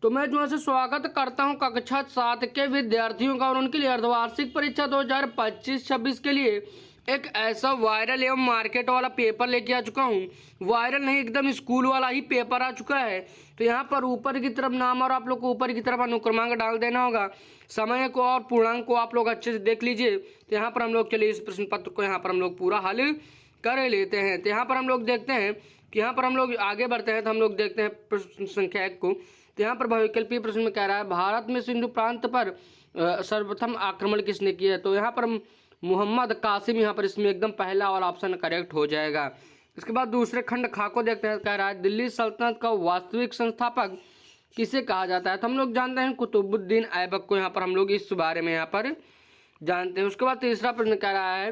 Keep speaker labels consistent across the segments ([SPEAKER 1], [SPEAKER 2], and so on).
[SPEAKER 1] तो मैं जो है स्वागत करता हूं कक्षा 7 के विद्यार्थियों का और उनके लिए अर्धवार्षिक परीक्षा 2025-26 के लिए एक ऐसा वायरल एवं मार्केट वाला पेपर लेके आ चुका हूं। वायरल नहीं, एकदम स्कूल वाला ही पेपर आ चुका है। तो यहाँ पर ऊपर की तरफ नाम और आप लोग को ऊपर की तरफ अनुक्रमांक डाल देना होगा। समय को और पूर्णांक को आप लोग अच्छे से देख लीजिए। तो यहाँ पर हम लोग चलिए इस प्रश्न पत्र को यहाँ पर हम लोग पूरा हल कर लेते हैं। तो यहाँ पर हम लोग देखते हैं कि यहाँ पर हम लोग आगे बढ़ते हैं तो हम लोग देखते हैं प्रश्न संख्या 1 को। तो यहाँ पर बहुविकल्पीय प्रश्न में कह रहा है भारत में सिंधु प्रांत पर सर्वप्रथम आक्रमण किसने किया है। तो यहाँ पर मोहम्मद कासिम, यहाँ पर इसमें एकदम पहला वाला ऑप्शन करेक्ट हो जाएगा। इसके बाद दूसरे खंड खा को देखते हैं। कह रहा है दिल्ली सल्तनत का वास्तविक संस्थापक किसे कहा जाता है। तो हम लोग जानते हैं कुतुबुद्दीन ऐबक को। यहाँ पर हम लोग इस बारे में यहाँ पर जानते हैं। उसके बाद तीसरा प्रश्न कह रहा है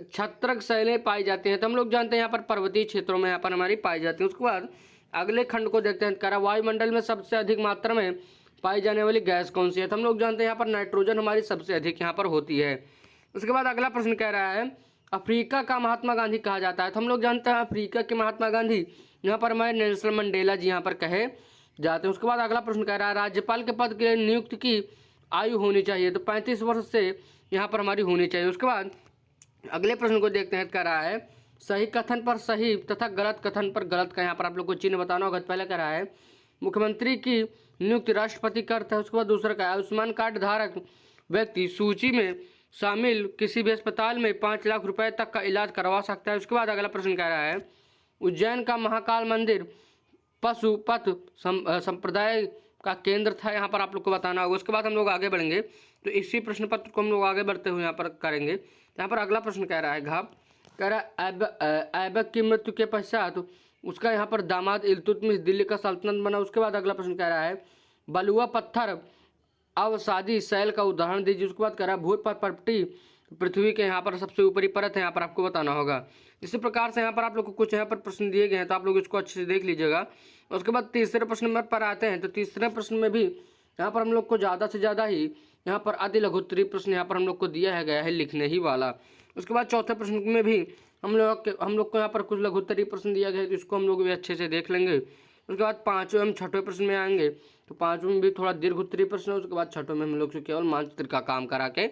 [SPEAKER 1] छत्रक शैलें पाई जाती हैं। तो हम लोग जानते हैं यहाँ पर पर्वतीय क्षेत्रों में यहाँ पर हमारी पाई जाती है। उसके बाद अगले खंड को देखते हैं। कह रहा वायुमंडल में सबसे अधिक मात्रा में पाई जाने वाली गैस कौन सी है। तो हम लोग जानते हैं यहाँ पर नाइट्रोजन हमारी सबसे अधिक यहाँ पर होती है। उसके बाद अगला प्रश्न कह रहा है अफ्रीका का महात्मा गांधी कहा जाता है। तो हम लोग जानते हैं अफ्रीका के महात्मा गांधी यहाँ पर हमारे नेल्सन मंडेला जी यहाँ पर कहे जाते हैं। उसके बाद अगला प्रश्न कह रहा है राज्यपाल के पद के लिए नियुक्त की आयु होनी चाहिए। तो 35 वर्ष से यहाँ पर हमारी होनी चाहिए। उसके बाद अगले प्रश्न को देखते हैं। कह रहा है सही कथन पर सही तथा गलत कथन पर गलत का यहाँ पर आप लोग को चिन्ह बताना होगा। पहले कह रहा है मुख्यमंत्री की नियुक्ति राष्ट्रपति करता है। उसके बाद दूसरा कहा है आयुष्मान कार्ड धारक व्यक्ति सूची में शामिल किसी भी अस्पताल में 5 लाख रुपए तक का इलाज करवा सकता है। उसके बाद अगला प्रश्न कह रहा है उज्जैन का महाकाल मंदिर पशुपत संप्रदाय का केंद्र था। यहाँ पर आप लोग को बताना होगा। उसके बाद हम लोग आगे बढ़ेंगे तो इसी प्रश्न पत्र को हम लोग आगे बढ़ते हुए यहाँ पर करेंगे। यहाँ पर अगला प्रश्न कह रहा है घाप कह रहा है ऐबक की मृत्यु के पश्चात उसका यहाँ पर दामाद इल्तुतमिश दिल्ली का सल्तनत बना। उसके बाद अगला प्रश्न कह रहा है बलुआ पत्थर अवसादी शैल का उदाहरण दीजिए। उसके बाद कह रहा है भूपटपट्टी पृथ्वी के यहाँ पर सबसे ऊपरी परत है। यहाँ पर आपको बताना होगा। इसी प्रकार से यहाँ पर आप लोग को कुछ यहाँ पर प्रश्न दिए गए हैं तो आप लोग इसको अच्छे से देख लीजिएगा। उसके बाद तीसरे प्रश्न नंबर पर आते हैं। तो तीसरे प्रश्न में भी यहाँ पर हम लोग को ज़्यादा से ज़्यादा ही यहाँ पर अति लघुत्तरीय प्रश्न यहाँ पर हम लोग को दिया गया है लिखने ही वाला। उसके बाद चौथे प्रश्न में भी हम लोग को यहाँ पर कुछ लघुत्तरीय प्रश्न दिया गया है तो इसको हम लोग भी अच्छे से देख लेंगे। उसके बाद पाँचवें हम छठवें प्रश्न में आएंगे तो पाँचवें में भी थोड़ा दीर्घोत्तरीय प्रश्न है। उसके बाद छठवें में हम लोग से केवल मानचित्र का काम करा के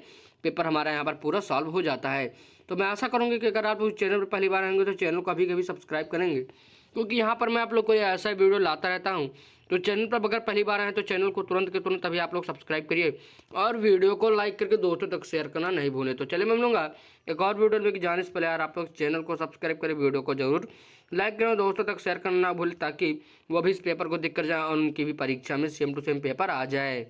[SPEAKER 1] पेपर हमारा यहाँ पर पूरा सॉल्व हो जाता है। तो मैं आशा करूँगी कि अगर आप लोग चैनल पर पहली बार आएंगे तो चैनल को कभी सब्सक्राइब करेंगे, क्योंकि यहाँ पर मैं आप लोग को ऐसा वीडियो लाता रहता हूँ। तो चैनल पर अगर पहली बार आए तो चैनल को तुरंत के तुरंत अभी आप लोग सब्सक्राइब करिए और वीडियो को लाइक करके दोस्तों तक शेयर करना नहीं भूलें। तो चलिए मैं मिलूंगा एक और वीडियो लेके जाने से पहले यार आप लोग चैनल को सब्सक्राइब करें, वीडियो को जरूर लाइक करें, दोस्तों तक शेयर करना ना भूलें ताकि वो भी इस पेपर को देख कर जाए और उनकी भी परीक्षा में सेम टू सेम पेपर आ जाए।